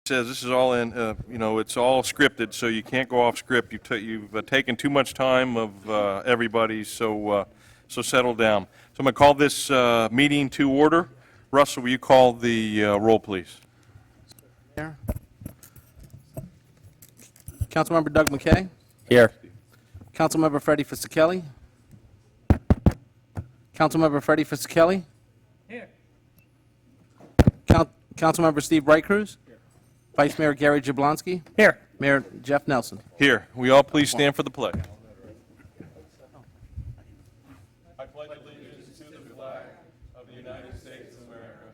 says this is all in, it's all scripted, so you can't go off script. You've taken too much time of everybody's, so settle down. So I'm going to call this meeting to order. Russell, will you call the roll, please? Here. Councilmember Doug McKay. Here. Councilmember Freddie Fisickelli. Councilmember Freddie Fisickelli. Here. Councilmember Steve Brightcruz. Vice Mayor Gary Jablonski. Here. Mayor Jeff Nelson. Here. We all please stand for the pledge. I pledge allegiance to the flag of the United States of America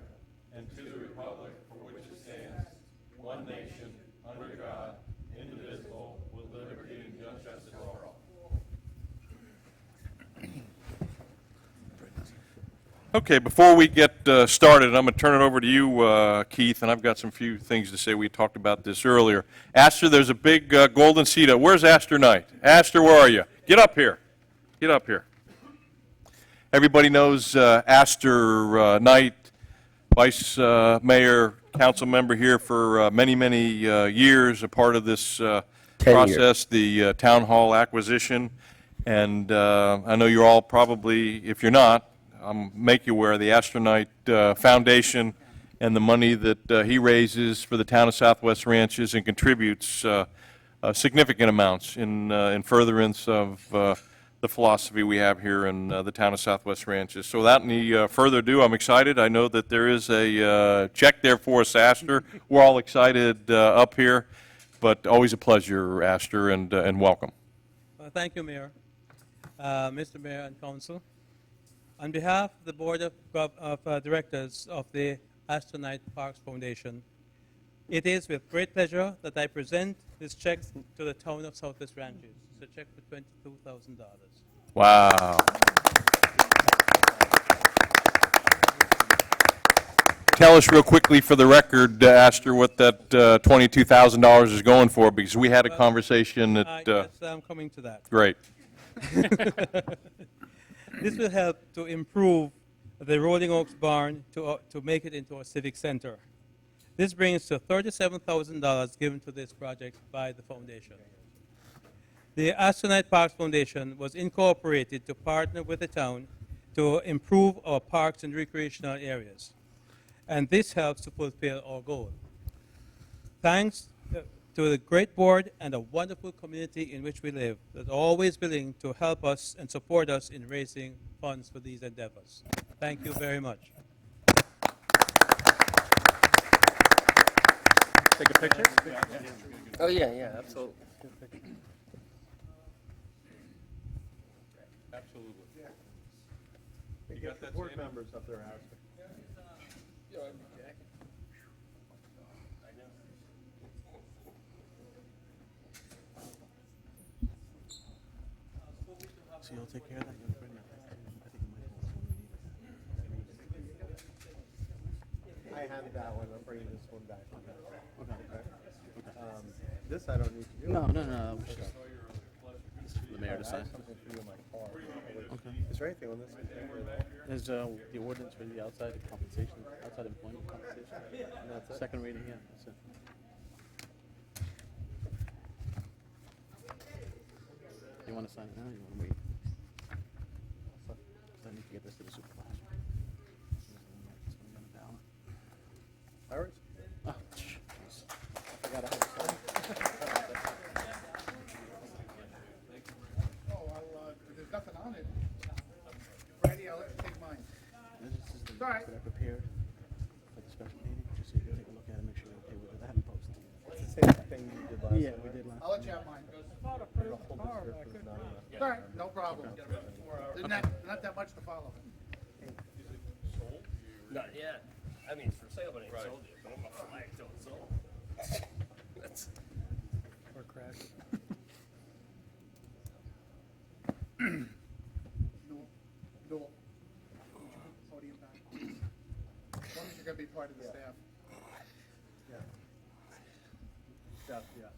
and to the republic for which it stands, one nation, under God, indivisible, with liberty and justice for all. Okay, before we get started, I'm going to turn it over to you, Keith, and I've got some few things to say. We talked about this earlier. Astor, there's a big golden seat. Where's Astor Knight? Astor, where are you? Get up here. Get up here. Everybody knows Astor Knight, Vice Mayor, council member here for many, many years, a part of this process, the town hall acquisition. And I know you're all probably, if you're not, I'll make you aware of the Astor Knight Foundation and the money that he raises for the town of Southwest Ranches and contributes significant amounts in furtherance of the philosophy we have here in the town of Southwest Ranches. So without any further ado, I'm excited. I know that there is a check there for us, Astor. We're all excited up here, but always a pleasure, Astor, and welcome. Thank you, Mayor. Mr. Mayor and Council. On behalf of the Board of Directors of the Astor Knight Parks Foundation, it is with great pleasure that I present this check to the town of Southwest Ranches. It's a check for $22,000. Wow. Tell us real quickly for the record, Astor, what that $22,000 is going for, because we had a conversation that... Yes, I'm coming to that. Great. This will help to improve the Rolling Oaks Barn to make it into a civic center. This brings to $37,000 given to this project by the foundation. The Astor Knight Parks Foundation was incorporated to partner with the town to improve our parks and recreational areas. And this helps to fulfill our goal. Thanks to the great board and a wonderful community in which we live that are always willing to help us and support us in raising funds for these endeavors. Thank you very much. Take a picture? Oh, yeah, absolutely. Absolutely. You got the board members up there, Astor. So you'll take care of that? You'll bring that back. I have that one, I'm bringing this one back. Okay. This I don't need to do. No. This is for the mayor to I sign. have something for you in my car. Okay. Is there anything on this? There's the ordinance for the outside compensation, outside employment compensation. And that's it? Second reading, yeah, that's it. You want to sign it now, or you want to wait? I need to get this to the supervisor. It's gonna be on the ballot. Iris? Oh, jeez. I gotta have some. There's nothing on it. Ready, I'll let you take mine. This is the All right. that I prepared for the special meeting, just so you can take a look at it, make sure you're okay with it. I haven't posted it. It's the same thing you did last time. Yeah, we did last. I'll let you have mine. The whole district was not enough. All right, no problem. There's not that much to follow. Not yet. I mean, it's for sale, but it ain't sold yet. But I'm a flag till it's sold. That's... Or crash. No. Podium back. As long as you're gonna be part of the staff. Yeah. Stuff, yeah.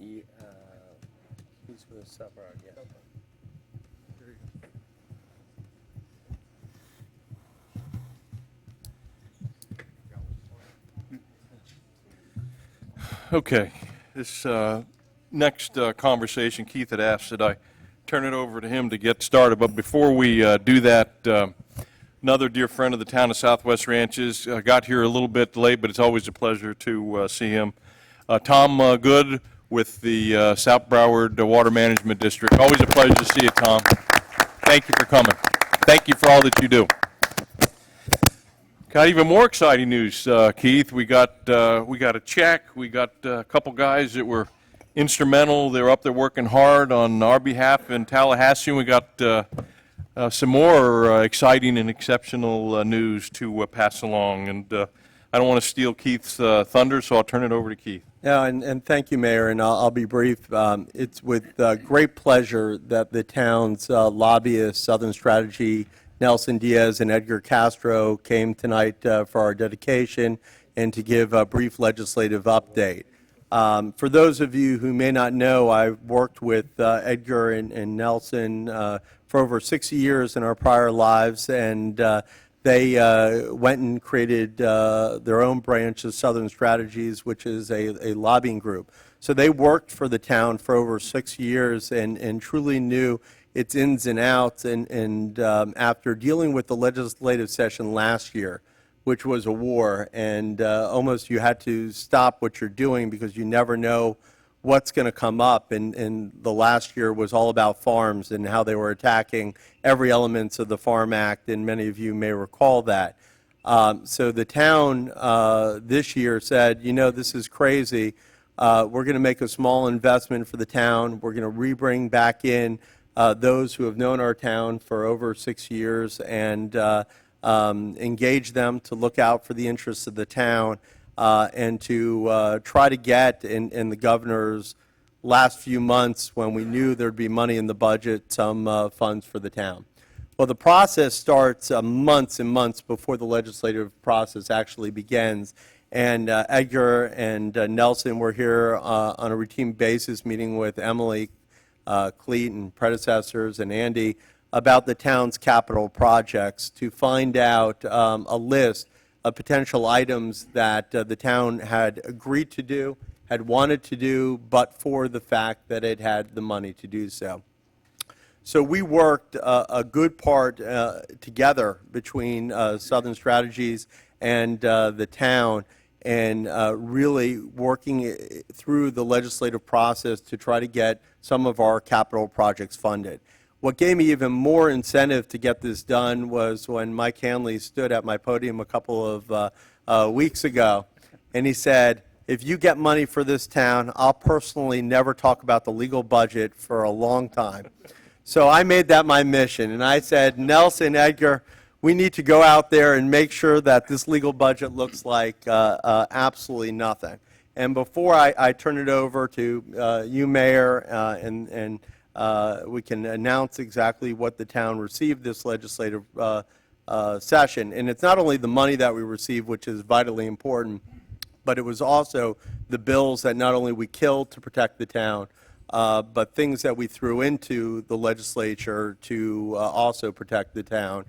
Yeah, he's for the supper, yeah. There you go. Okay, this next conversation, Keith had asked that I turn it over to him to get started, but before we do that, another dear friend of the town of Southwest Ranches got here a little bit late, but it's always a pleasure to see him. Tom Good with the South Broward Water Management District. Always a pleasure to see you, Tom. Thank you for coming. Thank you for all that you do. Got even more exciting news, Keith. We got a check. We got a couple guys that were instrumental. They were up there working hard on our behalf in Tallahassee. And we got some more exciting and exceptional news to pass along. And I don't want to steal Keith's thunder, so I'll turn it over to Keith. Yeah, and thank you, Mayor, and I'll be brief. It's with great pleasure that the town's lobbyists, Southern Strategy, Nelson Diaz and Edgar Castro came tonight for our dedication and to give a brief legislative update. For those of you who may not know, I've worked with Edgar and Nelson for over 60 years in our prior lives, and they went and created their own branch of Southern Strategies, which is a lobbying group. So they worked for the town for over 6 years and truly knew its ins and outs. And after dealing with the legislative session last year, which was a war, and almost you had to stop what you're doing because you never know what's going to come up. And the last year was all about farms and how they were attacking every element of the Farm Act, and many of you may recall that. So the town this year said, you know, this is crazy. We're going to make a small investment for the town. We're going to rebring back in those who have known our town for over 6 years and engage them to look out for the interests of the town and to try to get, in the governor's last few months when we knew there'd be money in the budget, some funds for the town. Well, the process starts months and months before the legislative process actually begins. And Edgar and Nelson were here on a routine basis meeting with Emily Cleet and predecessors and Andy about the town's capital projects to find out a list of potential items that the town had agreed to do, had wanted to do, but for the fact that it had the money to do so. So we worked a good part together between Southern Strategies and the town, and really working through the legislative process to try to get some of our capital projects funded. What gave me even more incentive to get this done was when Mike Hanley stood at my podium a couple of weeks ago, and he said, if you get money for this town, I'll personally never talk about the legal budget for a long time. So I made that my mission, and I said, Nelson, Edgar, we need to go out there and make sure that this legal budget looks like absolutely nothing. And before I turn it over to you, Mayor, and we can announce exactly what the town received this legislative session. And it's not only the money that we received, which is vitally important, but it was also the bills that not only we killed to protect the town, but things that we threw into the legislature to also protect the town,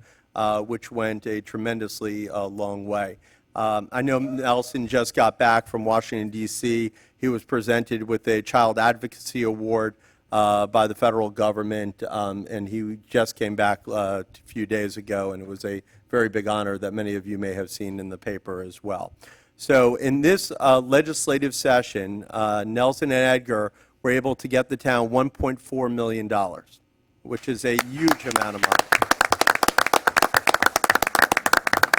which went a tremendously long way. I know Nelson just got back from Washington, D.C. He was presented with a Child Advocacy Award by the federal government, and he just came back a few days ago, and it was a very big honor that many of you may have seen in the paper as well. So in this legislative session, Nelson and Edgar were able to get the town $1.4 million, which is a huge amount of money.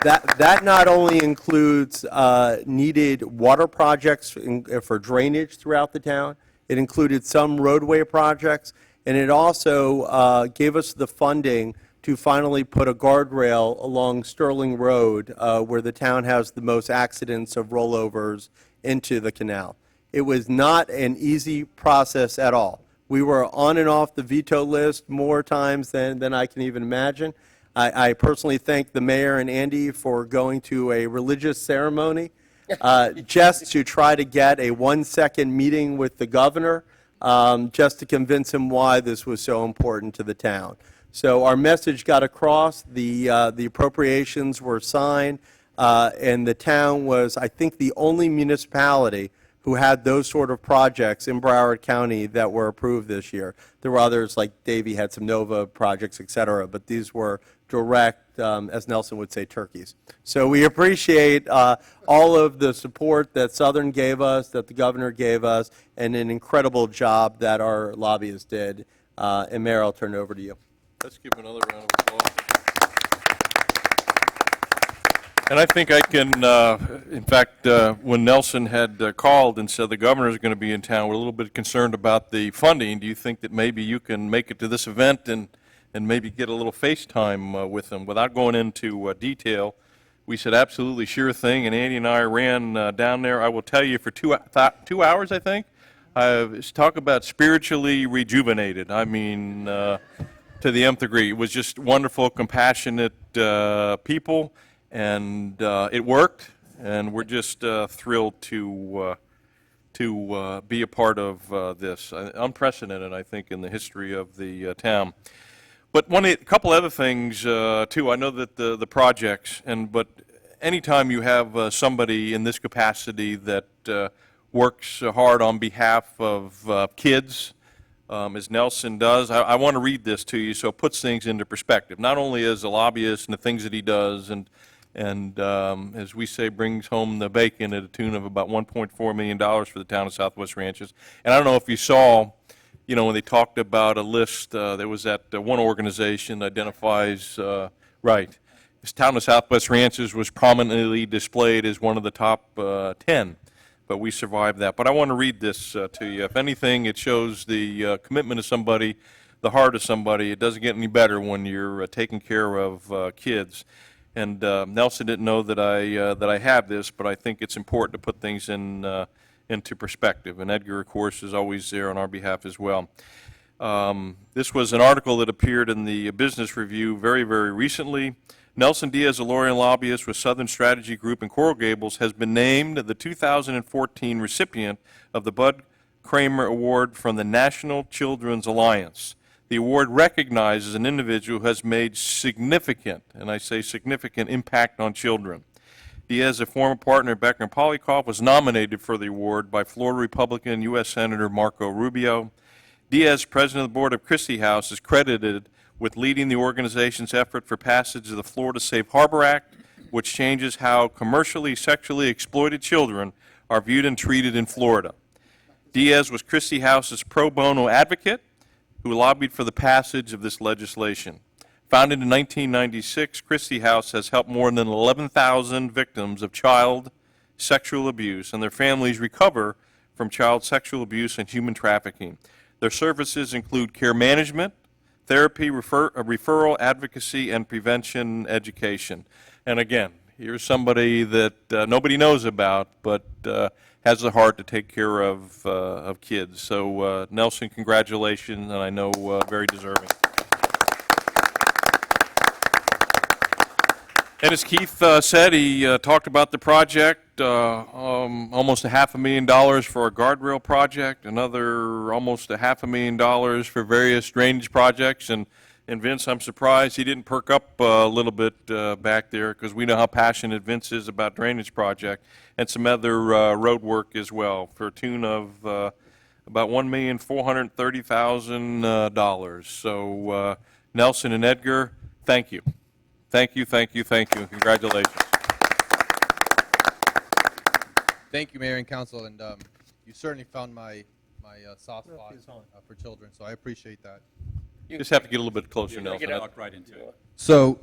That not only includes needed water projects for drainage throughout the town, it included some roadway projects, and it also gave us the funding to finally put a guardrail along Sterling Road, where the town has the most accidents of rollovers into the canal. It was not an easy process at all. We were on and off the veto list more times than I can even imagine. I personally thank the mayor and Andy for going to a religious ceremony just to try to get a 1-second meeting with the governor, just to convince him why this was so important to the town. So our message got across, the appropriations were signed, and the town was, I think, the only municipality who had those sort of projects in Broward County that were approved this year. There were others, like Davie had some NOVA projects, et cetera, but these were direct, as Nelson would say, turkeys. So we appreciate all of the support that Southern gave us, that the governor gave us, and an incredible job that our lobbyists did. And Mayor, I'll turn it over to you. Let's give another round of applause. And I think I can, in fact, when Nelson had called and said the governor's going to be in town, we're a little bit concerned about the funding. Do you think that maybe you can make it to this event and maybe get a little FaceTime with him? Without going into detail, we said absolutely sure thing, and Andy and I ran down there. I will tell you, for 2 hours, I think, talk about spiritually rejuvenated. I mean, to the nth degree. It was just wonderful, compassionate people. And it worked, and we're just thrilled to be a part of this. Unprecedented, I think, in the history of the town. But a couple other things, too. I know that the projects, but anytime you have somebody in this capacity that works hard on behalf of kids, as Nelson does, I want to read this to you so it puts things into perspective, not only as a lobbyist and the things that he does, and as we say, brings home the bacon at a tune of about $1.4 million for the town of Southwest Ranches. And I don't know if you saw, when they talked about a list, there was that one organization that identifies, right, this town of Southwest Ranches was prominently displayed as one of the top 10, but we survived that. But I want to read this to you. If anything, it shows the commitment of somebody, the heart of somebody. It doesn't get any better when you're taking care of kids. And Nelson didn't know that I have this, but I think it's important to put things into perspective. And Edgar, of course, is always there on our behalf as well. This was an article that appeared in the Business Review very, very recently. Nelson Diaz, a lawyer and lobbyist with Southern Strategy Group in Coral Gables, has been named the 2014 recipient of the Bud Kramer Award from the National Children's Alliance. The award recognizes an individual who has made significant, and I say significant, impact on children. Diaz, a former partner at Becker and Polikoff, was nominated for the award by Florida Republican U.S. Senator Marco Rubio. Diaz, president of the board of Christie House, is credited with leading the organization's effort for passage of the Florida Safe Harbor Act, which changes how commercially sexually exploited children are viewed and treated in Florida. Diaz was Christie House's pro bono advocate, who lobbied for the passage of this legislation. Founded in 1996, Christie House has helped more than 11,000 victims of child sexual abuse and their families recover from child sexual abuse and human trafficking. Their services include care management, therapy, referral, advocacy, and prevention education. And again, here's somebody that nobody knows about, but has the heart to take care of kids. So, Nelson, congratulations, and I know very deserving. And as Keith said, he talked about the project, almost $500,000 for a guardrail project, another almost $500,000 for various drainage projects. And Vince, I'm surprised he didn't perk up a little bit back there, because we know how passionate Vince is about drainage project, and some other road work as well, for a tune of about $1,430,000. So Nelson and Edgar, thank you. Thank you, thank you, thank you, and congratulations. Thank you, Mayor and Council, and you certainly found my soft spot for children, so I appreciate that. You just have to get a little bit closer, Nelson. Walk right into it. So,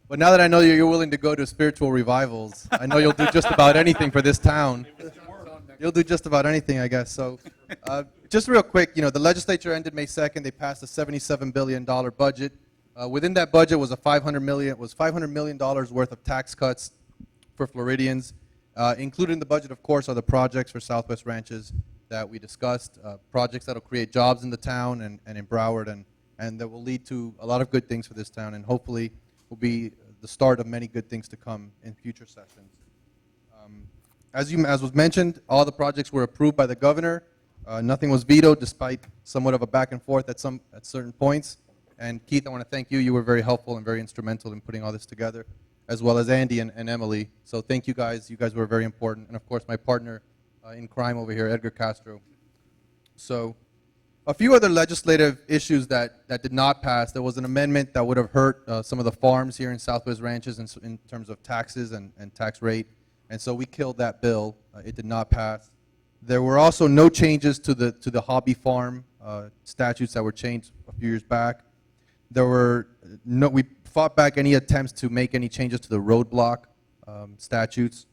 but now that I know you're willing to go to spiritual revivals, I know you'll do just about anything for this town. You'll do just about anything, I guess. So, just real quick, the legislature ended May 2nd. They passed a $77 billion budget. Within that budget was $500 million worth of tax cuts for Floridians. Included in the budget, of course, are the projects for Southwest Ranches that we discussed, projects that will create jobs in the town and in Broward, and that will lead to a lot of good things for this town, and hopefully will be the start of many good things to come in future sessions. As was mentioned, all the projects were approved by the governor. Nothing was vetoed, despite somewhat of a back and forth at certain points. And Keith, I want to thank you. You were very helpful and very instrumental in putting all this together, as well as Andy and Emily. So thank you guys. You guys were very important. And of course, my partner, in crime over here, Edgar Castro. So a few other legislative issues that did not pass. There was an amendment that would have hurt some of the farms here in Southwest Ranches in terms of taxes and tax rate. And so we killed that bill. It did not pass. There were also no changes to the hobby farm statutes that were changed a few years back. We fought back any attempts to make any changes to the roadblock statutes.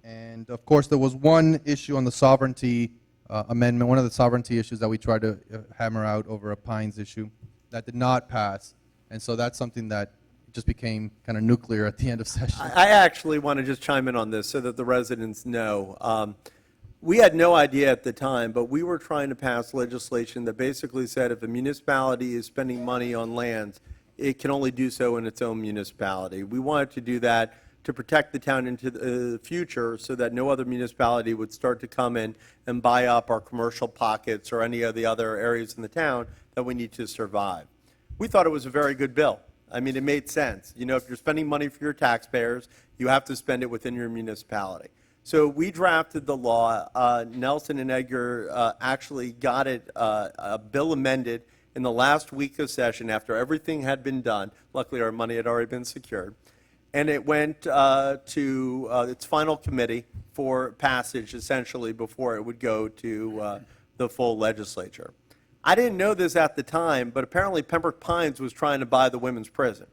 And of course, there was one issue on the sovereignty amendment, one of the sovereignty issues that we tried to hammer out over a Pines issue that did not pass. And so that's something that just became kind of nuclear at the end of session. I actually want to just chime in on this so that the residents know. We had no idea at the time, but we were trying to pass legislation that basically said if a municipality is spending money on lands, it can only do so in its own municipality. We wanted to do that to protect the town into the future so that no other municipality would start to come in and buy up our commercial pockets or any of the other areas in the town that we need to survive. We thought it was a very good bill. I mean, it made sense. You know, if you're spending money for your taxpayers, you have to spend it within your municipality. So we drafted the law. Nelson and Edgar actually got it, a bill amended in the last week of session after everything had been done. Luckily, our money had already been secured. And it went to its final committee for passage, essentially, before it would go to the full legislature. I didn't know this at the time, but apparently Pembroke Pines was trying to buy the women's prison.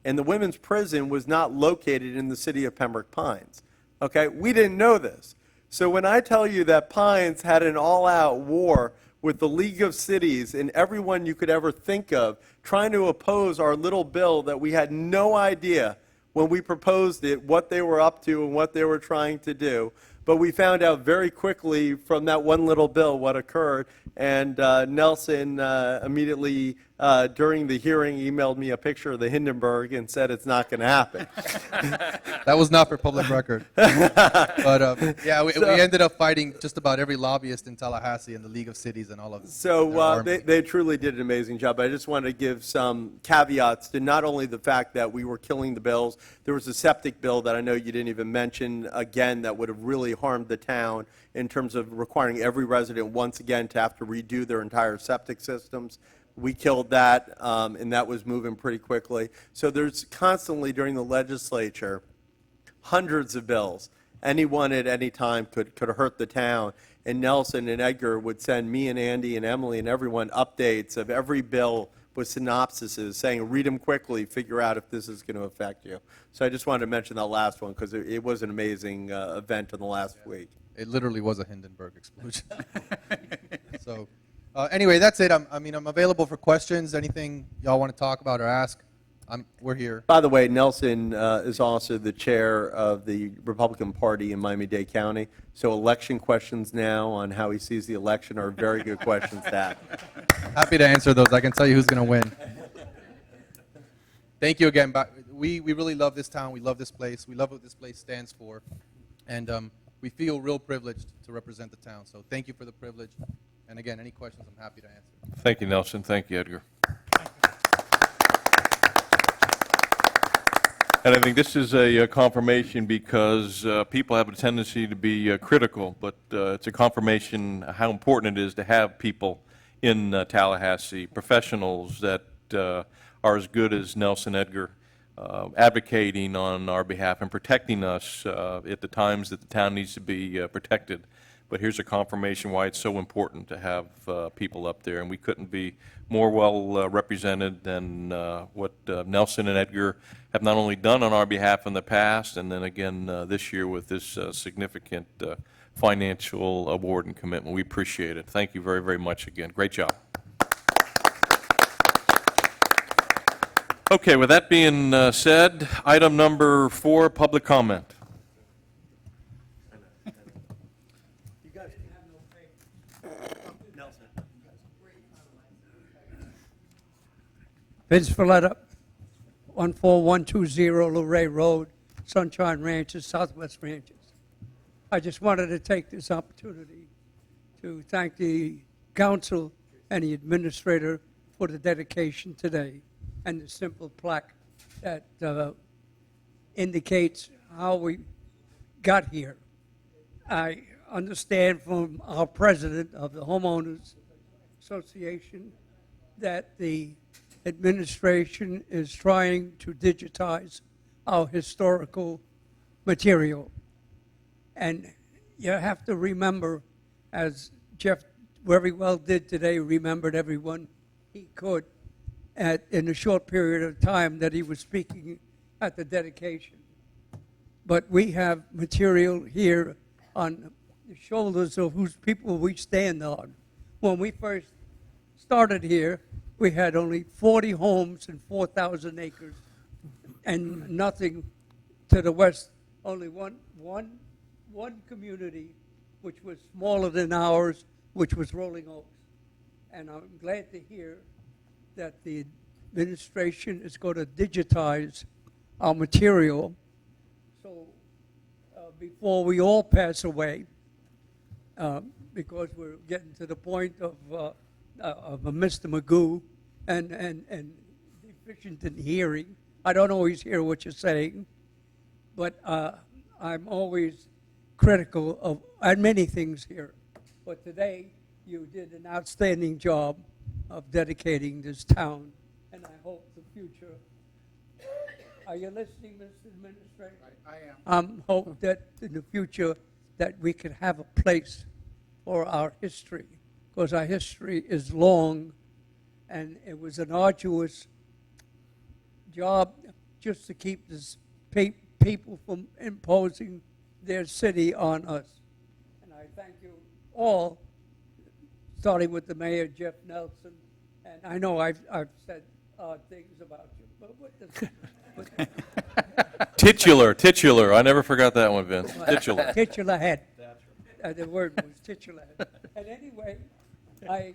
And the women's prison was not located in the city of Pembroke Pines. Okay, we didn't know this. So when I tell you that Pines had an all-out war with the League of Cities and everyone you could ever think of trying to oppose our little bill that we had no idea when we proposed it what they were up to and what they were trying to do. But we found out very quickly from that one little bill what occurred, and Nelson immediately, during the hearing, emailed me a picture of the Hindenburg and said it's not going to happen. That was not for public record. But yeah, we ended up fighting just about every lobbyist in Tallahassee and the League of Cities and all of them. So they truly did an amazing job. I just wanted to give some caveats to not only the fact that we were killing the bills, there was a septic bill that I know you didn't even mention, again, that would have really harmed the town in terms of requiring every resident once again to have to redo their entire septic systems. We killed that, and that was moving pretty quickly. So there's constantly during the legislature hundreds of bills. Anyone at any time could hurt the town. And Nelson and Edgar would send me and Andy and Emily and everyone updates of every bill with synopsises saying, read them quickly, figure out if this is going to affect you. So I just wanted to mention that last one because it was an amazing event in the last week. It literally was a Hindenburg explosion. So anyway, that's it. I'm available for questions. Anything y'all want to talk about or ask, we're here. By the way, Nelson is also the chair of the Republican Party in Miami-Dade County. So election questions now on how he sees the election are very good questions to ask. Happy to answer those. I can tell you who's going to win. Thank you again. We really love this town. We love this place. We love what this place stands for. And we feel real privileged to represent the town. So thank you for the privilege. And again, any questions, I'm happy to answer. Thank you, Nelson. Thank you, Edgar. And I think this is a confirmation because people have a tendency to be critical, but it's a confirmation how important it is to have people in Tallahassee, professionals that are as good as Nelson Edgar, advocating on our behalf and protecting us at the times that the town needs to be protected. But here's a confirmation why it's so important to have people up there, and we couldn't be more well represented than what Nelson and Edgar have not only done on our behalf in the past, and then again this year with this significant financial award and commitment. We appreciate it. Thank you very, very much again. Great job. Okay, with that being said, item number 4, public comment. Vince Valletta, 14120 Luray Road, Sunshine Ranches, Southwest Ranches. I just wanted to take this opportunity to thank the council and the administrator for the dedication today and the simple plaque that indicates how we got here. I understand from our president of the homeowners association that the administration is trying to digitize our historical material. And you have to remember, as Jeff very well did today, remembered everyone he could in a short period of time that he was speaking at the dedication. But we have material here on the shoulders of whose people we stand on. When we first started here, we had only 40 homes and 4,000 acres, and nothing to the west, only one community, which was smaller than ours, which was Rolling Oaks. And I'm glad to hear that the administration is going to digitize our material. So before we all pass away, because we're getting to the point of a Mr. Magoo and deficient in hearing. I don't always hear what you're saying, but I'm always critical of many things here. But today, you did an outstanding job of dedicating this town, and I hope the future. Are you listening, Mr. Administrator? I am. Hope that in the future that we could have a place for our history, because our history is long, and it was an arduous job just to keep this people from imposing their city on us. And I thank you all, starting with the mayor, Jeff Nelson, and I know I've said things about you, but what the... Titular. I never forgot that one, Vince. Titular. Titular head. The word was titular head. And anyway, I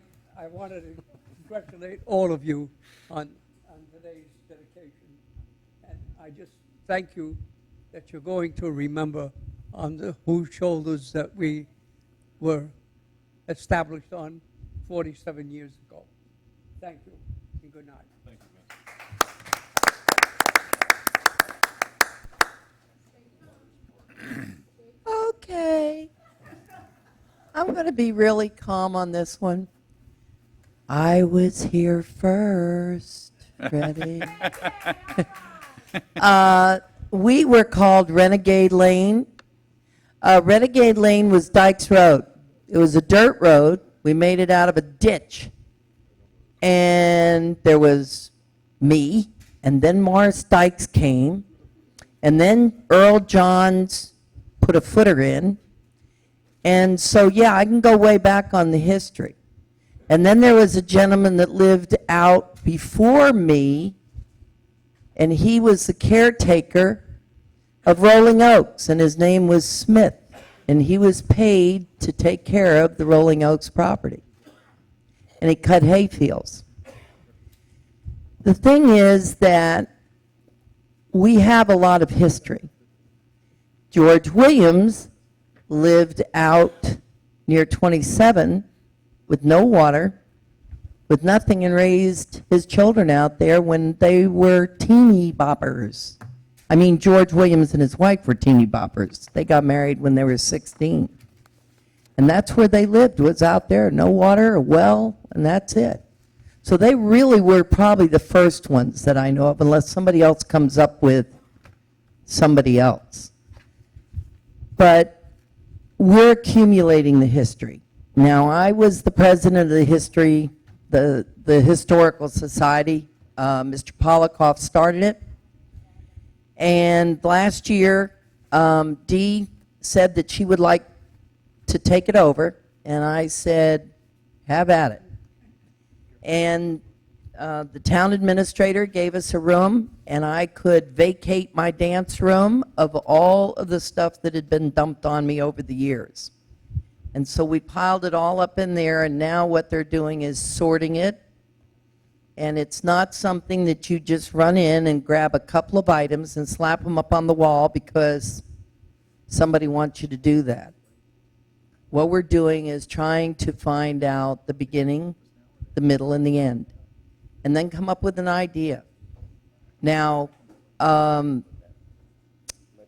wanted to congratulate all of you on today's dedication. And I just thank you that you're going to remember on whose shoulders that we were established on 47 years ago. Thank you, and good night. Thank you, Vince. Okay. I'm going to be really calm on this one. I was here first. Ready? We were called Renegade Lane. Renegade Lane was Dykes Road. It was a dirt road. We made it out of a ditch. And there was me, and then Morris Dykes came, and then Earl Johns put a footer in. And so, yeah, I can go way back on the history. And then there was a gentleman that lived out before me, and he was the caretaker of Rolling Oaks, and his name was Smith, and he was paid to take care of the Rolling Oaks property. And he cut hay fields. The thing is that we have a lot of history. George Williams lived out near 27 with no water, with nothing, and raised his children out there when they were teeny boppers. I mean, George Williams and his wife were teeny boppers. They got married when they were 16. And that's where they lived, was out there, no water, a well, and that's it. So they really were probably the first ones that I know of, unless somebody else comes up with somebody else. But we're accumulating the history. Now, I was the president of the Historical Society. Mr. Polikoff started it. And last year, Dee said that she would like to take it over, and I said, have at it. And the town administrator gave us a room, and I could vacate my dance room of all of the stuff that had been dumped on me over the years. And so we piled it all up in there, and now what they're doing is sorting it. And it's not something that you just run in and grab a couple of items and slap them up on the wall because somebody wants you to do that. What we're doing is trying to find out the beginning, the middle, and the end, and then come up with an idea. Now,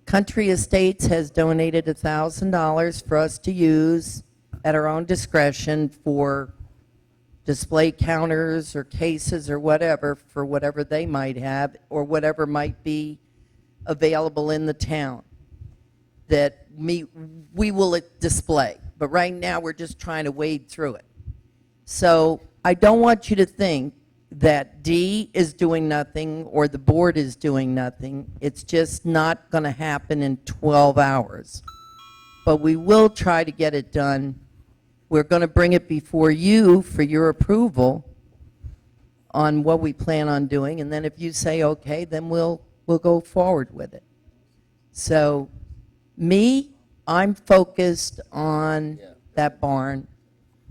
Country Estates has donated $1,000 for us to use at our own discretion for display counters or cases or whatever, for whatever they might have or whatever might be available in the town that we will display. But right now, we're just trying to wade through it. So I don't want you to think that D is doing nothing or the board is doing nothing. It's just not going to happen in 12 hours. But we will try to get it done. We're going to bring it before you for your approval on what we plan on doing. And then if you say okay, then we'll go forward with it. So me, I'm focused on that barn.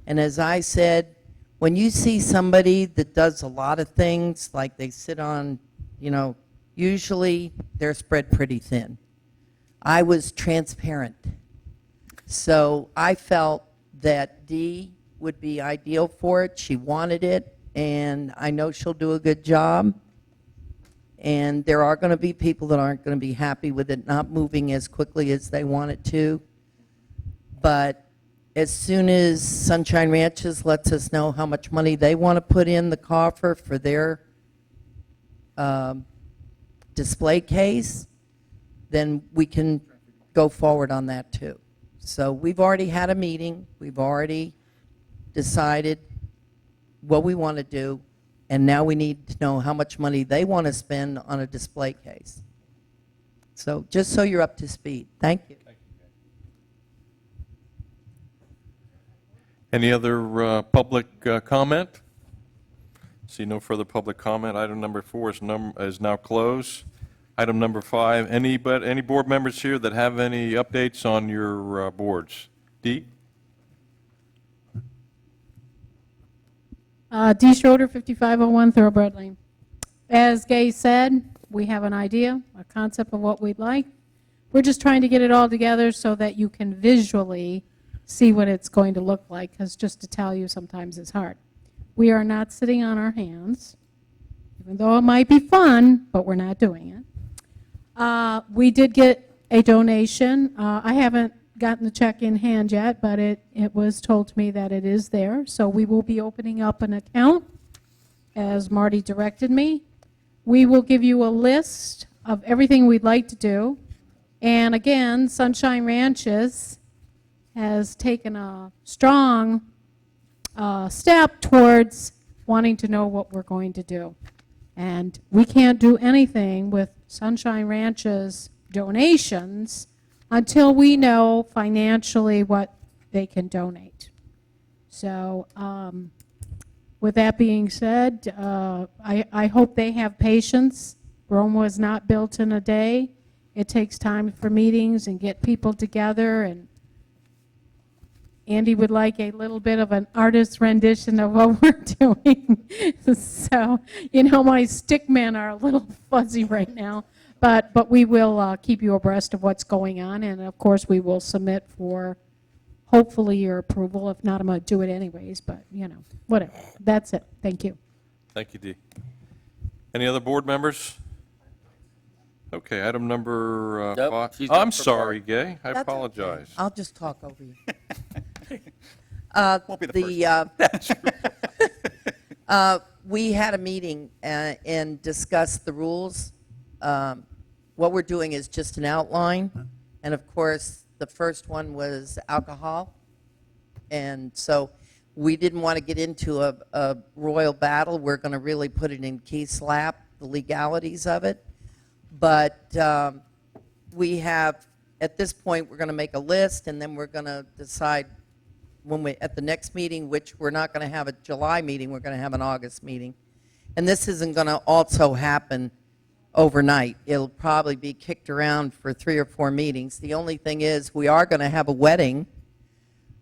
And as I said, when you see somebody that does a lot of things, like they sit on, usually they're spread pretty thin. I was transparent. So I felt that Dee would be ideal for it. She wanted it, and I know she'll do a good job. And there are going to be people that aren't going to be happy with it not moving as quickly as they want it to. But as soon as Sunshine Ranches lets us know how much money they want to put in the coffer for their display case, then we can go forward on that too. So we've already had a meeting. We've already decided what we want to do, and now we need to know how much money they want to spend on a display case. So just so you're up to speed. Thank you. Any other public comment? See no further public comment. Item number 4 is now closed. Item number 5, any board members here that have any updates on your boards? Dee? Dee Schroeder, 5501 Thoroughbred Lane. As Gay said, we have an idea, a concept of what we'd like. We're just trying to get it all together so that you can visually see what it's going to look like, because just to tell you sometimes is hard. We are not sitting on our hands, even though it might be fun, but we're not doing it. We did get a donation. I haven't gotten the check in hand yet, but it was told to me that it is there. So we will be opening up an account, as Marty directed me. We will give you a list of everything we'd like to do. And again, Sunshine Ranches has taken a strong step towards wanting to know what we're going to do. And we can't do anything with Sunshine Ranch's donations until we know financially what they can donate. So with that being said, I hope they have patience. Rome was not built in a day. It takes time for meetings and get people together, and Andy would like a little bit of an artist's rendition of what we're doing. So, my stick men are a little fuzzy right now, but we will keep you abreast of what's going on, and of course we will submit for hopefully your approval. If not, I'm going to do it anyways, but whatever. That's it. Thank you. Thank you, Dee. Any other board members? Okay, item number Nope, 5. she's not I'm sorry, Gay. I That's apologize. okay. I'll just talk over you. Won't be the first. We had a meeting and discussed the rules. What we're doing is just an outline, and of course, the first one was alcohol, and so we didn't want to get into a royal battle. We're going to really put it in key slap, the legalities of it, but we have, at this point, we're going to make a list, and then we're going to decide at the next meeting, which we're not going to have a July meeting, we're going to have an August meeting. And this isn't going to also happen overnight. It'll probably be kicked around for 3 or 4 meetings. The only thing is, we are going to have a wedding.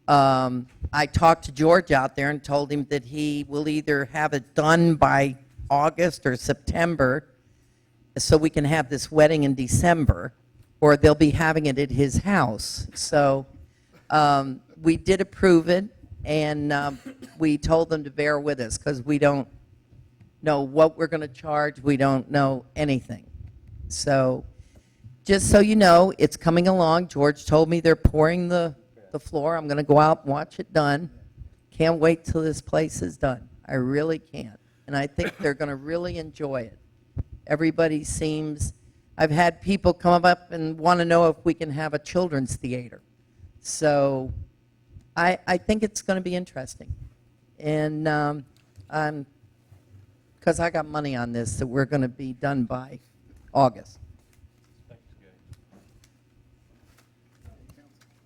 I talked to George out there and told him that he will either have it done by August or September so we can have this wedding in December, or they'll be having it at his house. So we did approve it, and we told them to bear with us because we don't know what we're going to charge. We don't know anything. So just so you know, it's coming along. George told me they're pouring the floor. I'm going to go out and watch it done. Can't wait till this place is done. I really can't. And I think they're going to really enjoy it. Everybody seems, I've had people come up and want to know if we can have a children's theater. So I think it's going to be interesting. And because I got money on this, that we're going to be done by August.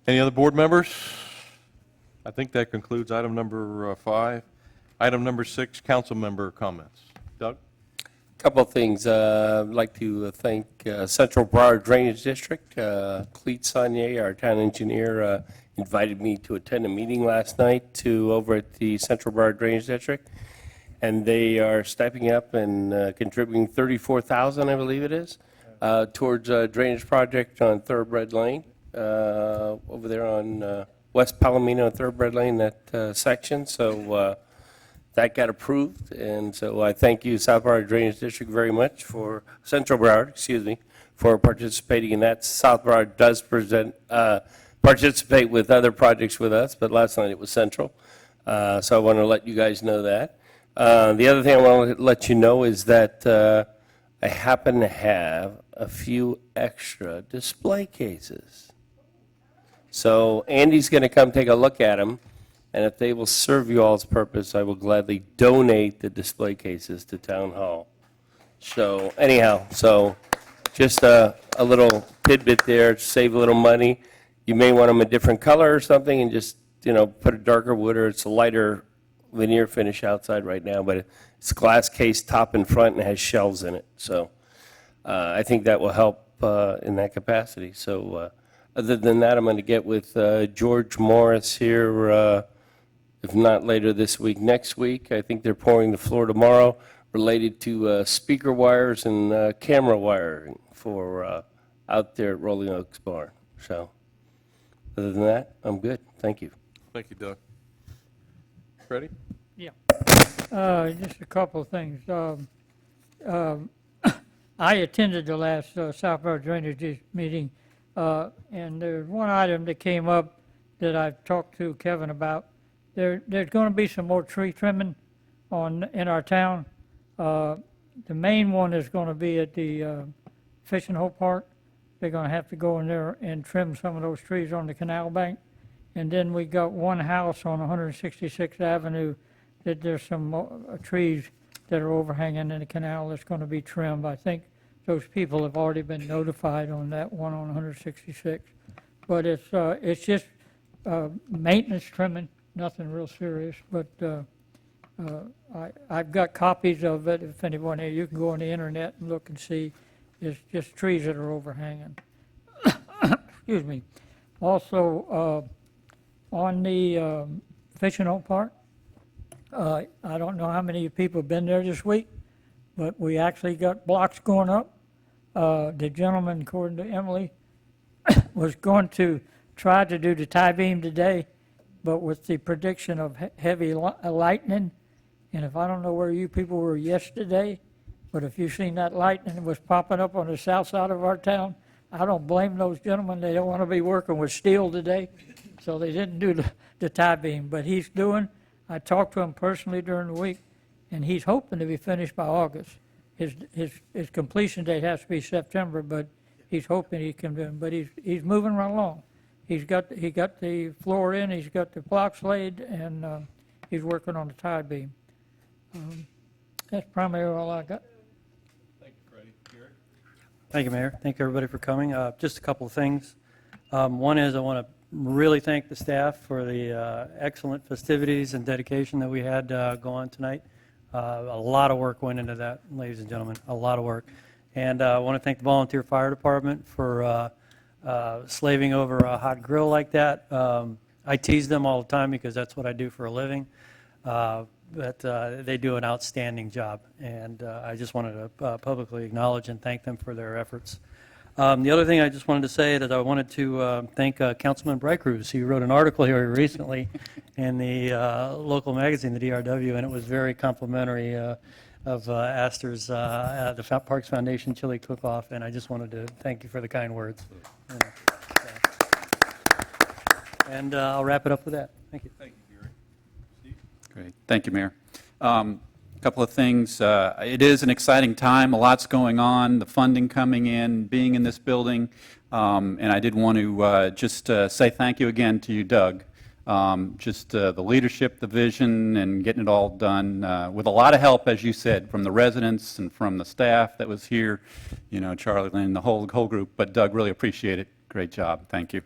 Any other board members? I think that concludes item number 5. Item number 6, council member comments. Doug? Couple of things. I'd like to thank Central Broward Drainage District. Cleet Saunier, our town engineer, invited me to attend a meeting last night over at the Central Broward Drainage District. And they are stepping up and contributing $34,000, I believe it is, towards a drainage project on Thoroughbred Lane, over there on West Palomino and Thoroughbred Lane, that section. So that got approved, and so I thank you, South Broward Drainage District, very much for, Central Broward, excuse me, for participating in that. South Broward does participate with other projects with us, but last night it was Central. So I want to let you guys know that. The other thing I want to let you know is that I happen to have a few extra display cases. So Andy's going to come take a look at them, and if they will serve you all's purpose, I will gladly donate the display cases to Town Hall. So anyhow, so just a little tidbit there to save a little money. You may want them a different color or something, and just, put a darker wood, or it's a lighter veneer finish outside right now, but it's glass case top and front and has shelves in it. So I think that will help in that capacity. So other than that, I'm going to get with George Morris here, if not later this week, next week. I think they're pouring the floor tomorrow related to speaker wires and camera wiring for out there at Rolling Oaks Barn. So other than that, I'm good. Thank you. Thank you, Doug. Freddie? Yeah. Just a couple of things. I attended the last South Broward Drainage meeting, and there's one item that came up that I've talked to Kevin about. There's going to be some more tree trimming in our town. The main one is going to be at the Fishing Hole Park. They're going to have to go in there and trim some of those trees on the canal bank. And then we got one house on 166th Avenue that there's some trees that are overhanging in the canal that's going to be trimmed. I think those people have already been notified on that one on 166. But it's just maintenance trimming, nothing real serious. But I've got copies of it. If anyone here, you can go on the internet and look and see. It's just trees that are overhanging. Excuse me. Also, on the Fishing Hole Park, I don't know how many people have been there this week, but we actually got blocks going up. The gentleman, according to Emily, was going to try to do the tie beam today, but with the prediction of heavy lightning, and if I don't know where you people were yesterday, but if you've seen that lightning that was popping up on the south side of our town, I don't blame those gentlemen. They don't want to be working with steel today, so they didn't do the tie beam. But he's doing, I talked to him personally during the week, and he's hoping to be finished by August. His completion date has to be September, but he's hoping he can do it. But he's moving right along. He got the floor in, he's got the blocks laid, and he's working on the tie beam. That's primarily all I got. Thank you, Freddie. Gary? Thank you, Mayor. Thank you, everybody, for coming. Just a couple of things. One is I want to really thank the staff for the excellent festivities and dedication that we had go on tonight. A lot of work went into that, ladies and gentlemen, a lot of work. And I want to thank the volunteer fire department for slaving over a hot grill like that. I tease them all the time because that's what I do for a living. But they do an outstanding job, and I just wanted to publicly acknowledge and thank them for their efforts. The other thing I just wanted to say is I wanted to thank Councilman Brightcruz. He wrote an article here recently in the local magazine, the DRW, and it was very complimentary. Astor's, the Parks Foundation Chili Cook-Off, and I just wanted to thank you for the kind words. And I'll wrap it up with that. Thank you. Thank you, Gary. Steve? Great. Thank you, Mayor. A couple of things. It is an exciting time. A lot's going on, the funding coming in, being in this building. And I did want to just say thank you again to you, Doug. Just the leadership, the vision, and getting it all done with a lot of help, as you said, from the residents and from the staff that was here, you know, Charlie, Lynn, the whole group. But Doug, really appreciate it. Great job. Thank you.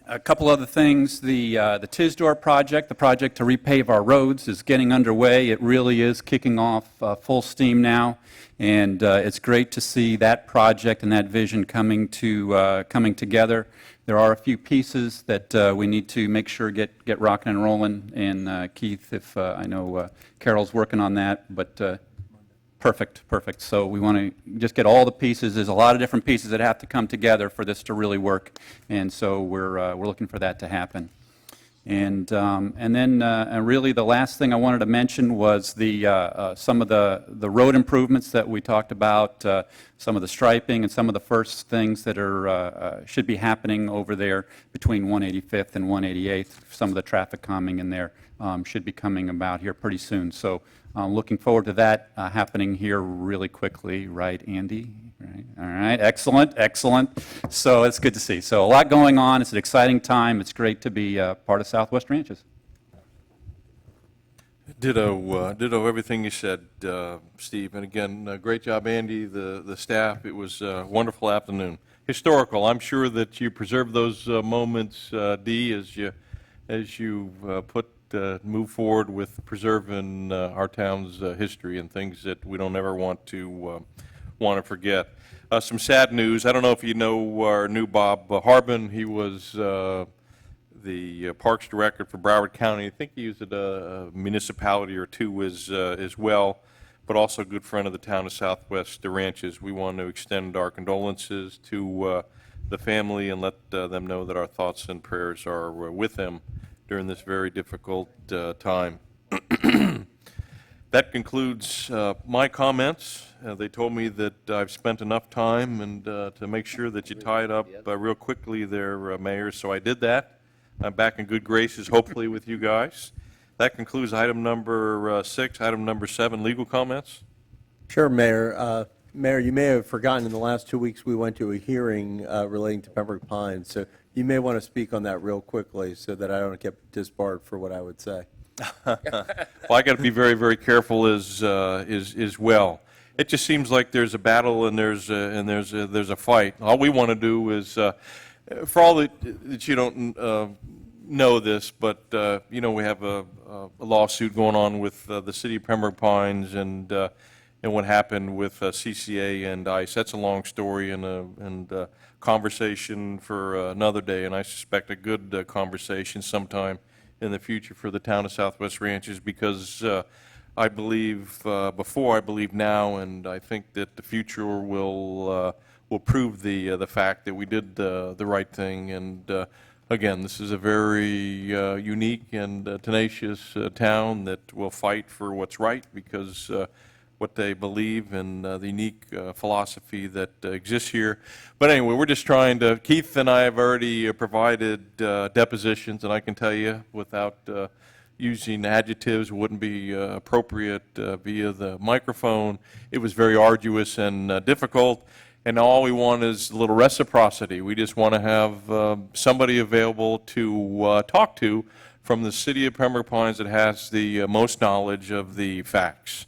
A couple other things. The Tisdorf project, the project to repave our roads, is getting underway. It really is kicking off full steam now, and it's great to see that project and that vision coming together. There are a few pieces that we need to make sure get rocking and rolling. And Keith, if I know Carol's working on that, but perfect. So we want to just get all the pieces. There's a lot of different pieces that have to come together for this to really work, and so we're looking for that to happen. And then really the last thing I wanted to mention was some of the road improvements that we talked about, some of the striping and some of the first things that should be happening over there between 185th and 188th. Some of the traffic calming in there should be coming about here pretty soon. So looking forward to that happening here really quickly, right, Andy? Right. All right, excellent. So it's good to see. So a lot going on. It's an exciting time. It's great to be part of Southwest Ranches. Ditto everything you said, Steve. And again, great job, Andy, the staff. It was a wonderful afternoon. Historical. I'm sure that you preserve those moments, Dee, as you move forward with preserving our town's history and things that we don't ever want to forget. Some sad news. I don't know if you know our new Bob Harbin. He was the Parks Director for Broward County. I think he was at a municipality or two as well, but also a good friend of the town of Southwest Ranches. We want to extend our condolences to the family and let them know that our thoughts and prayers are with them during this very difficult time. That concludes my comments. They told me that I've spent enough time and to make sure that you tie it up real quickly there, Mayor, so I did that. I'm back in good graces, hopefully, with you guys. That concludes item number 6. Item number 7, legal comments. Sure, Mayor. Mayor, you may have forgotten in the last 2 weeks we went to a hearing relating to Pembroke Pines, so you may want to speak on that real quickly so that I don't get disbarred for what I would say. Well, I got to be very, very careful as well. It just seems like there's a battle and there's a fight. All we want to do is, for all that you don't know this, but you know, we have a lawsuit going on with the city of Pembroke Pines and what happened with CCA and ICE. That's a long story and conversation for another day, and I suspect a good conversation sometime in the future for the town of Southwest Ranches, because I believe before, I believe now, and I think that the future will prove the fact that we did the right thing. And again, this is a very unique and tenacious town that will fight for what's right, because what they believe and the unique philosophy that exists here. But anyway, we're just trying to, Keith and I have already provided depositions, and I can tell you without using adjectives wouldn't be appropriate via the microphone. It was very arduous and difficult, and all we want is a little reciprocity. We just want to have somebody available to talk to from the city of Pembroke Pines that has the most knowledge of the facts.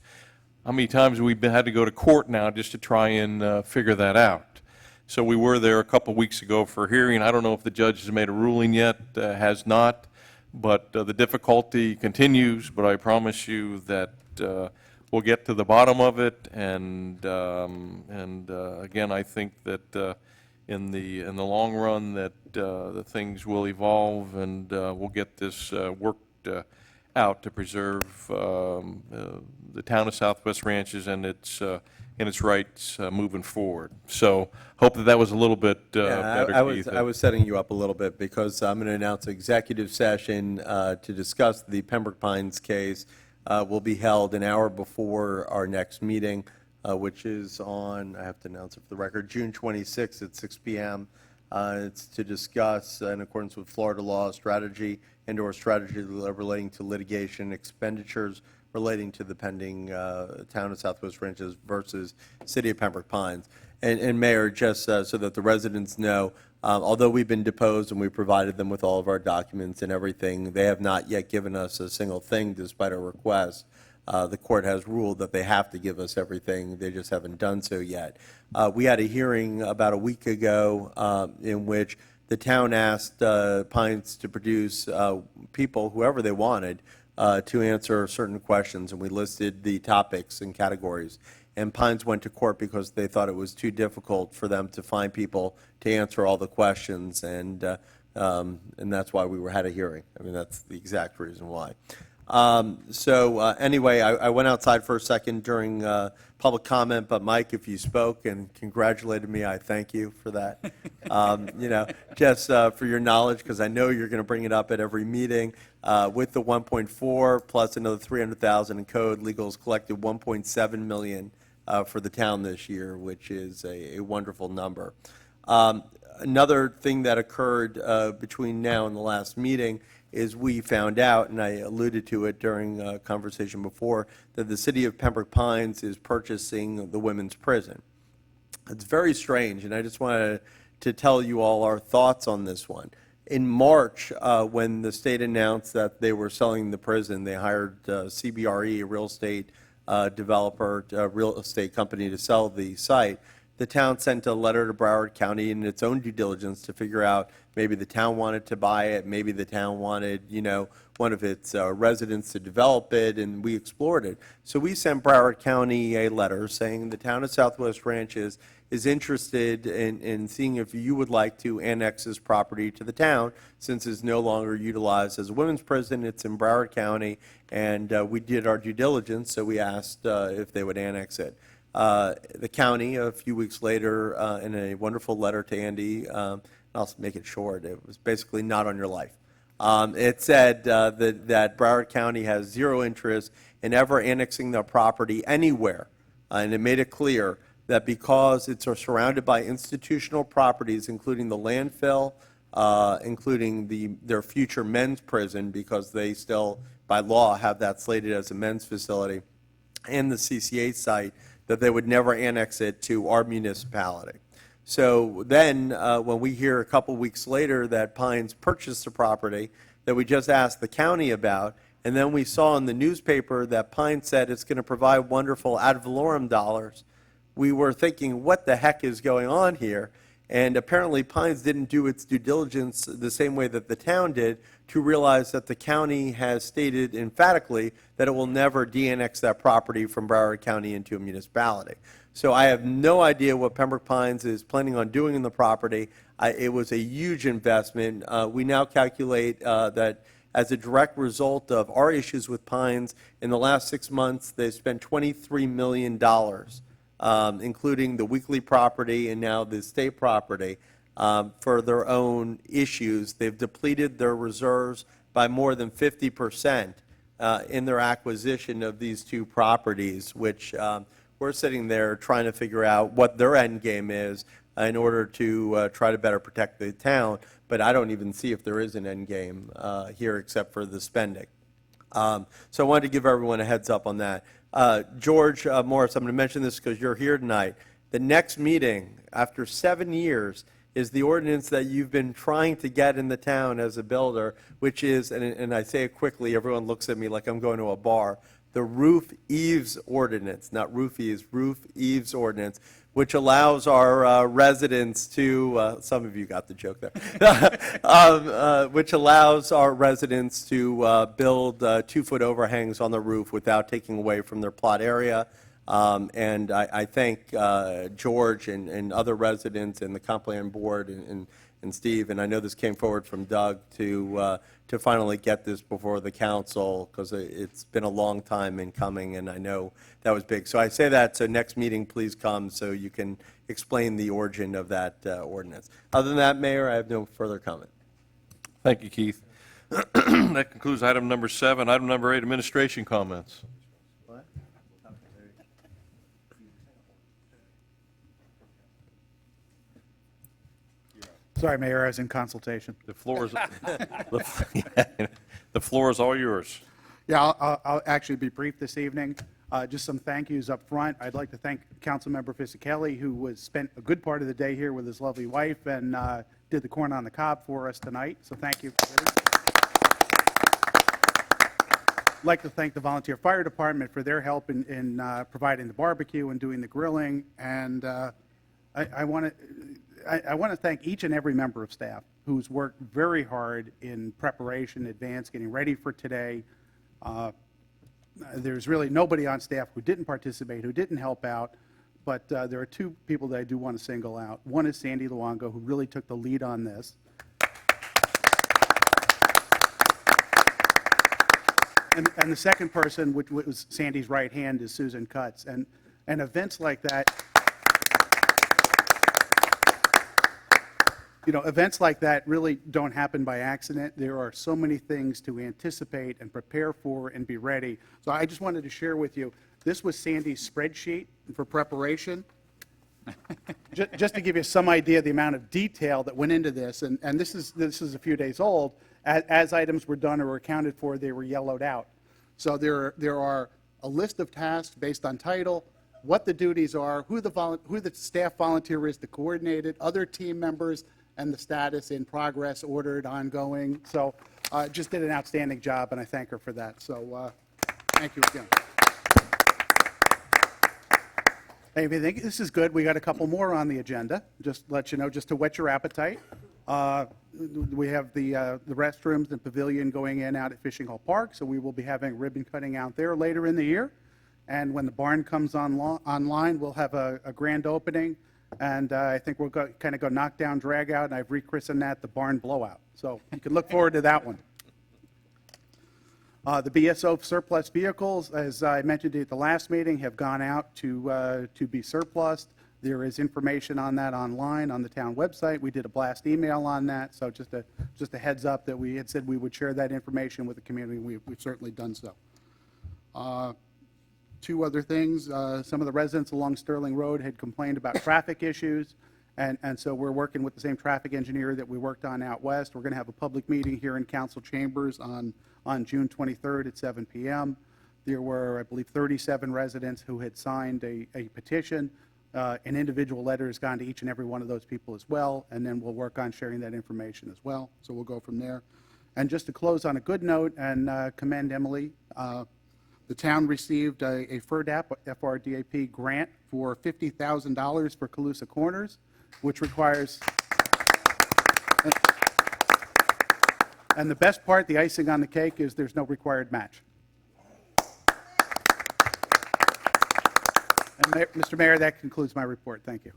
How many times have we had to go to court now just to try and figure that out? So we were there a couple weeks ago for a hearing. I don't know if the judge has made a ruling yet, has not, but the difficulty continues. But I promise you that we'll get to the bottom of it. And again, I think that in the long run that the things will evolve, and we'll get this worked out to preserve the town of Southwest Ranches and its rights moving forward. So hope that was a little bit better, Keith. I was setting you up a little bit because I'm going to announce an executive session to discuss the Pembroke Pines case. will be held an hour before our next meeting, which is on, I have to announce it for the record, June 26th at 6 p.m. It's to discuss, in accordance with Florida law, strategy and/or strategy relating to litigation expenditures relating to the pending Town of Southwest Ranches versus City of Pembroke Pines. And Mayor, just so that the residents know, although we've been deposed and we provided them with all of our documents and everything, they have not yet given us a single thing despite our request. The court has ruled that they have to give us everything. They just haven't done so yet. We had a hearing about a week ago in which the town asked Pines to produce people, whoever they wanted, to answer certain questions, and we listed the topics and categories. And Pines went to court because they thought it was too difficult for them to find people to answer all the questions, and that's why we had a hearing. I mean, that's the exact reason why. Anyway, I went outside for a second during public comment, but Mike, if you spoke and congratulated me, I thank you for that. Just for your knowledge, because I know you're going to bring it up at every meeting. With the 1.4 plus another 300,000 in code, legal's collected 1.7 million for the town this year, which is a wonderful number. Another thing that occurred between now and the last meeting is we found out, and I alluded to it during a conversation before, that the City of Pembroke Pines is purchasing the women's prison. It's very strange, and I just wanted to tell you all our thoughts on this one. In March, when the state announced that they were selling the prison, they hired CBRE, a real estate developer, a real estate company, to sell the site. The town sent a letter to Broward County in its own due diligence to figure out maybe the town wanted to buy it, maybe the town wanted, one of its residents to develop it, and we explored it. So we sent Broward County a letter saying the town of Southwest Ranches is interested in seeing if you would like to annex this property to the town, since it's no longer utilized as a women's prison. It's in Broward County, and we did our due diligence, so we asked if they would annex it. The county, a few weeks later, in a wonderful letter to Andy, I'll make it short, it was basically not on your life. It said that Broward County has zero interest in ever annexing the property anywhere, and it made it clear that because it's surrounded by institutional properties, including the landfill, including their future men's prison, because they still, by law, have that slated as a men's facility, and the CCA site, that they would never annex it to our municipality. So then, when we hear a couple weeks later that Pines purchased the property that we just asked the county about, and then we saw in the newspaper that Pines said it's going to provide wonderful ad valorem dollars, we were thinking, what the heck is going on here? And apparently Pines didn't do its due diligence the same way that the town did to realize that the county has stated emphatically that it will never de-annex that property from Broward County into a municipality. So I have no idea what Pembroke Pines is planning on doing in the property. It was a huge investment. We now calculate that as a direct result of our issues with Pines, in the last 6 months, they've spent $23 million, including the weekly property and now the state property, for their own issues. They've depleted their reserves by more than 50% in their acquisition of these two properties, which we're sitting there trying to figure out what their end game is in order to try to better protect the town. But I don't even see if there is an end game here except for the spending. So I wanted to give everyone a heads up on that. George Morris, I'm going to mention this because you're here tonight. The next meeting, after 7 years, is the ordinance that you've been trying to get in the town as a builder, which is, and I say it quickly, everyone looks at me like I'm going to a bar, the roof eaves ordinance, not roofies, roof eaves ordinance, which allows our residents to, some of you got the joke there, which allows our residents to build 2-foot overhangs on the roof without taking away from their plot area. And I thank George and other residents and the comp plan board and Steve, and I know this came forward from Doug to finally get this before the council, because it's been a long time in coming, and I know that was big. So I say that, so next meeting, please come so you can explain the origin of that ordinance. Other than that, Mayor, I have no further comment. Thank you, Keith. That concludes item number 7. Item number 8, administration comments. Sorry, Mayor, I was in consultation. The floor is, the floor is all yours. Yeah, I'll actually be brief this evening. Just some thank yous up front. I'd like to thank Councilmember Fisickelli, who spent a good part of the day here with his lovely wife and did the corn on the cob for us tonight, so thank you. I'd like to thank the volunteer fire department for their help in providing the barbecue and doing the grilling, and I want to thank each and every member of staff who's worked very hard in preparation, advance, getting ready for today. There's really nobody on staff who didn't participate, who didn't help out, but there are 2 people that I do want to single out. One is Sandy Luongo, who really took the lead on this. And the second person, which was Sandy's right hand, is Susan Cutts. And events like that, events like that really don't happen by accident. There are so many things to anticipate and prepare for and be ready. So I just wanted to share with you, this was Sandy's spreadsheet for preparation. Just to give you some idea of the amount of detail that went into this, and this is a few days old. As items were done or accounted for, they were yellowed out. So there are a list of tasks based on title, what the duties are, who the staff volunteer is to coordinate it, other team members, and the status in progress, ordered, ongoing. So just did an outstanding job, and I thank her for that. So thank you again. Hey, if you think this is good, we got a couple more on the agenda. Just let you know, just to whet your appetite. We have the restrooms and pavilion going in out at Fishing Hole Park, so we will be having ribbon cutting out there later in the year. And when the barn comes online, we'll have a grand opening. And I think we'll kind of go knock down, drag out, and I've rechristened that the barn blowout. So you can look forward to that one. The BSO surplus vehicles, as I mentioned at the last meeting, have gone out to be surplused. There is information on that online on the town website. We did a blast email on that, so just a heads up that we had said we would share that information with the community. We've certainly done so. 2 other things. Some of the residents along Sterling Road had complained about traffic issues, and so we're working with the same traffic engineer that we worked on out west. We're going to have a public meeting here in council chambers on June 23rd at 7 p.m. There were, I believe, 37 residents who had signed a petition. An individual letter has gone to each and every one of those people as well, and then we'll work on sharing that information as well. So we'll go from there. And just to close on a good note and commend Emily, the town received a FRDAP, FRDAP grant for $50,000 for Calusa Corners, which requires, and the best part, the icing on the cake, is there's no required match. And Mr. Mayor, that concludes my report. Thank you.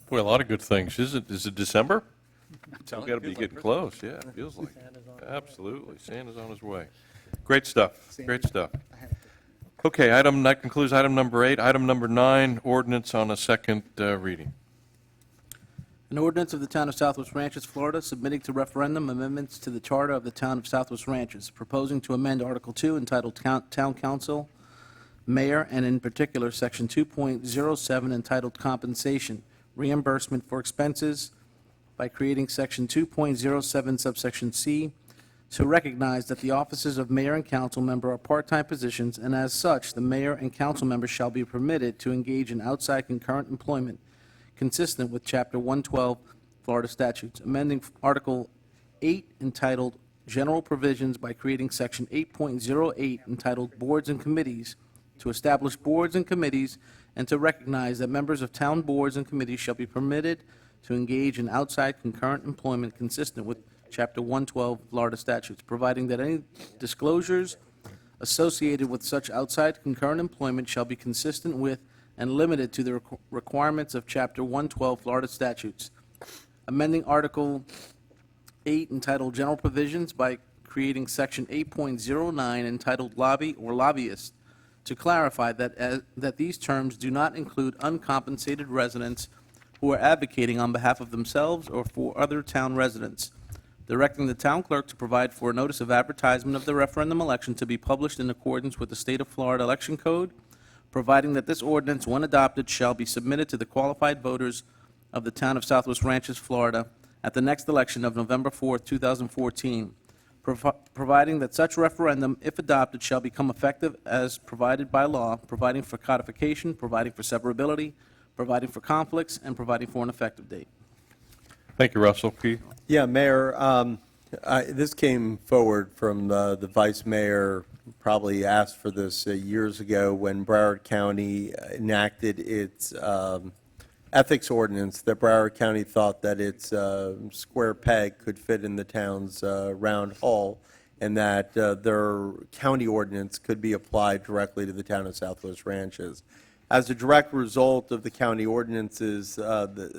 Boy, a lot of good things. Is it December? We've got to be getting close, yeah, it feels like. Absolutely, Santa's on his way. Great stuff, great stuff. Okay, that concludes item number 8. Item number 9, ordinance on a second reading. An ordinance of the Town of Southwest Ranches, Florida, submitting to referendum amendments to the Charter of the Town of Southwest Ranches, proposing to amend Article 2 entitled Town Council, Mayor, and in particular, Section 2.07 entitled Compensation, Reimbursement for Expenses, by creating Section 2.07 subsection C, to recognize that the offices of mayor and council member are part-time positions, and as such, the mayor and council members shall be permitted to engage in outside concurrent employment consistent with Chapter 112 Florida statutes, amending Article 8 entitled General Provisions by creating Section 8.08 entitled Boards and Committees, to establish boards and committees, and to recognize that members of town boards and committees shall be permitted to engage in outside concurrent employment consistent with Chapter 112 Florida statutes, providing that any disclosures associated with such outside concurrent employment shall be consistent with and limited to the requirements of Chapter 112 Florida statutes. Amending Article 8 entitled General Provisions by creating Section 8.09 entitled Lobby or Lobbyist, to clarify that these terms do not include uncompensated residents who are advocating on behalf of themselves or for other town residents. directing the town clerk to provide for a notice of advertisement of the referendum election to be published in accordance with the State of Florida Election Code, providing that this ordinance, when adopted, shall be submitted to the qualified voters of the town of Southwest Ranches, Florida, at the next election of November 4th, 2014, providing that such referendum, if adopted, shall become effective as provided by law, providing for codification, providing for severability, providing for conflicts, and providing for an effective date. Thank you, Russell. Keith? Yeah, Mayor, this came forward from the vice mayor, probably asked for this years ago when Broward County enacted its ethics ordinance, that Broward County thought that its square peg could fit in the town's round hole, and that their county ordinance could be applied directly to the town of Southwest Ranches. As a direct result of the county ordinances,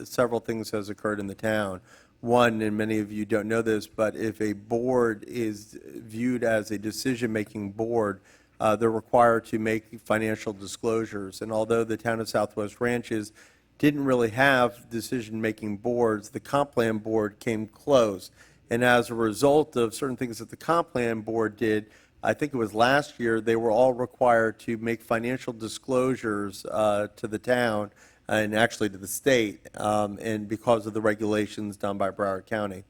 several things has occurred in the town. One, and many of you don't know this, but if a board is viewed as a decision-making board, they're required to make financial disclosures. And although the town of Southwest Ranches didn't really have decision-making boards, the comp plan board came close. And as a result of certain things that the comp plan board did, I think it was last year, they were all required to make financial disclosures to the town and actually to the state, and because of the regulations done by Broward County.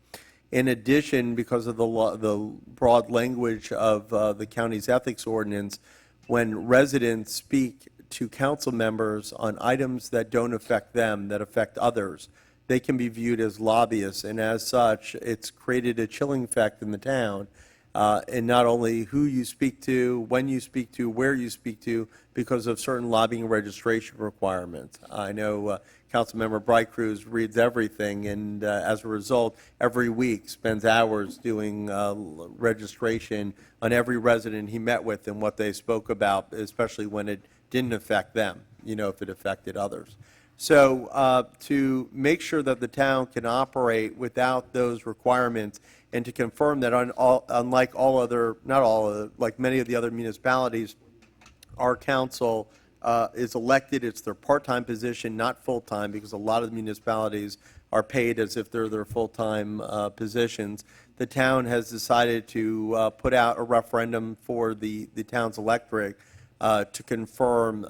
In addition, because of the broad language of the county's ethics ordinance, when residents speak to council members on items that don't affect them, that affect others, they can be viewed as lobbyists, and as such, it's created a chilling effect in the town. And not only who you speak to, when you speak to, where you speak to, because of certain lobbying registration requirements. I know Councilmember Bright Cruz reads everything, and as a result, every week spends hours doing registration on every resident he met with and what they spoke about, especially when it didn't affect them, if it affected others. So to make sure that the town can operate without those requirements, and to confirm that unlike all other, not all, like many of the other municipalities, our council is elected, it's their part-time position, not full-time, because a lot of the municipalities are paid as if they're their full-time positions. The town has decided to put out a referendum for the town's electorate to confirm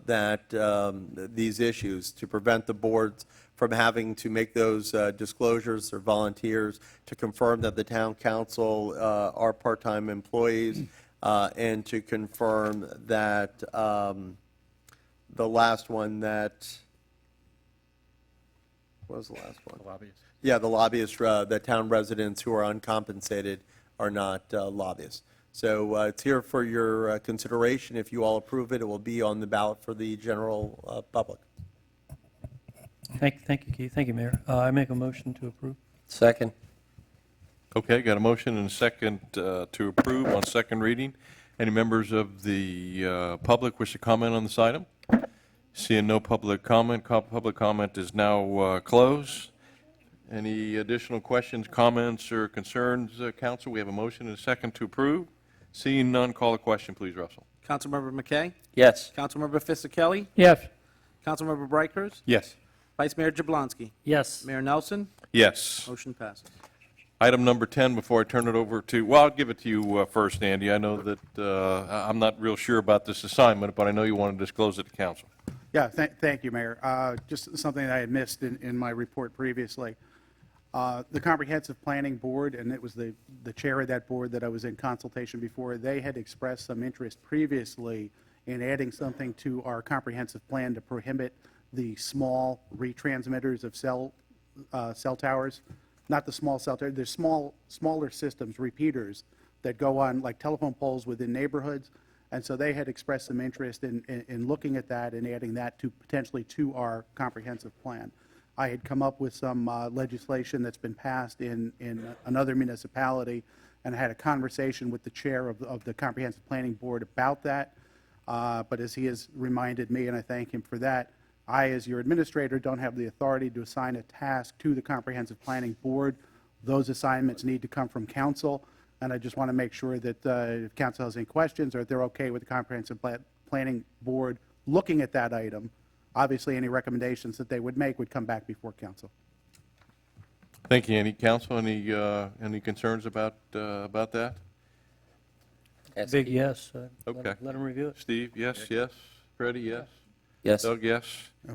that these issues, to prevent the boards from having to make those disclosures or volunteers, to confirm that the town council are part-time employees, and to confirm that the last one that, what was the last one? Lobbyists. Yeah, the lobbyists, the town residents who are uncompensated are not lobbyists. So it's here for your consideration. If you all approve it, it will be on the ballot for the general public. Thank you, Keith. Thank you, Mayor. I make a motion to approve. Second. Okay, got a motion and a second to approve on second reading. Any members of the public wish to comment on this item? Seeing no public comment, public comment is now closed. Any additional questions, comments, or concerns, council? We have a motion and a second to approve. Seeing none, call the question, please, Russell. Councilmember McKay? Yes. Councilmember Fisickelli? Yes. Councilmember Brightcrus? Yes. Vice Mayor Jablonski? Yes. Mayor Nelson? Yes. Motion passes. Item number 10, before I turn it over to, well, I'll give it to you first, Andy. I know that I'm not real sure about this assignment, but I know you want to disclose it to council. Yeah, thank you, Mayor. Just something that I had missed in my report previously. The Comprehensive Planning Board, and it was the chair of that board that I was in consultation before, they had expressed some interest previously in adding something to our comprehensive plan to prohibit the small retransmitters of cell towers. Not the small cell towers, there's smaller systems, repeaters, that go on like telephone poles within neighborhoods. And so they had expressed some interest in looking at that and adding that to potentially to our comprehensive plan. I had come up with some legislation that's been passed in another municipality, and I had a conversation with the chair of the Comprehensive Planning Board about that. But as he has reminded me, and I thank him for that, I, as your administrator, don't have the authority to assign a task to the Comprehensive Planning Board. Those assignments need to come from council, and I just want to make sure that if council has any questions or if they're okay with the Comprehensive Planning Board looking at that item, obviously any recommendations that they would make would come back before council. Thank you. Any council, any concerns about that? Big yes. Okay. Let them review it. Steve, yes, yes. Freddie, yes. Yes. Doug, yes.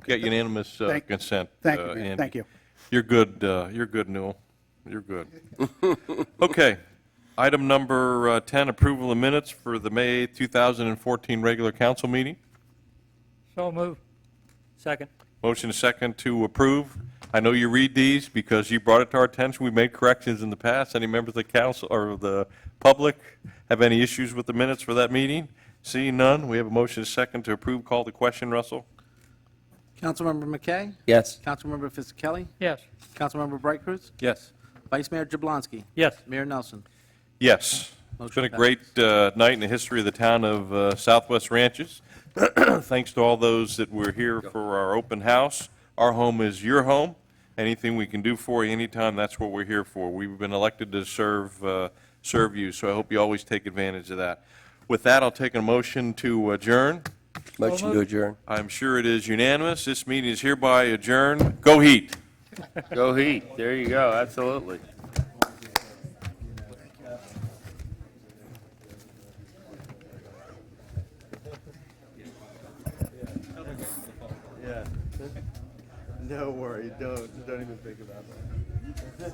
Got unanimous Thank- consent. Thank you, Mayor. Andy. Thank you. You're good, Newell. You're good. Okay. Item number 10, approval of minutes for the May 2014 regular council meeting. So move. Second. Motion is second to approve. I know you read these because you brought it to our attention. We made corrections in the past. Any members of the council or the public have any issues with the minutes for that meeting? Seeing none, we have a motion is second to approve. Call the question, Russell. Councilmember McKay? Yes. Councilmember Fisickelli? Yes. Councilmember Bright Cruz? Yes. Vice Mayor Jablonski? Yes. Mayor Nelson? Yes. It's been a great night in the history of the town of Southwest Ranches. Thanks to all those that were here for our open house. Our home is your home. Anything we can do for you anytime, that's what we're here for. We've been elected to serve you, so I hope you always take advantage of that. With that, I'll take a motion to adjourn. Motion to adjourn. I'm sure it is unanimous. This meeting is hereby adjourned. Go Heat! Go Heat. There you go, absolutely. Yeah. No worry, don't even think about that.